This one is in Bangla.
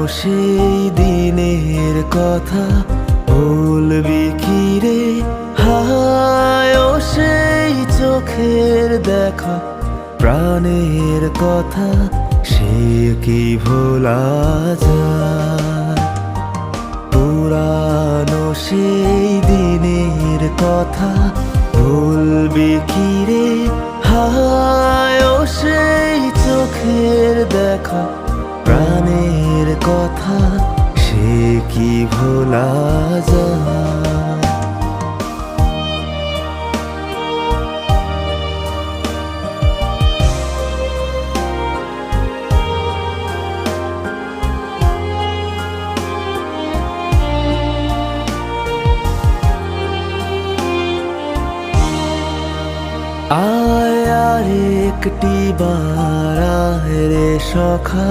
সেই দিনের কথা বলবি কি রে? হায় ও সেই চোখের দেখা, প্রাণের কথা সে কি ভোলা যায়? পুরানো সেই দিনের কথা বলবি কি রে? হায় ও সেই চোখের দেখা, প্রাণের কথা সে কি ভোলা যায়? আয় আর একটি বার আয় রে সখা,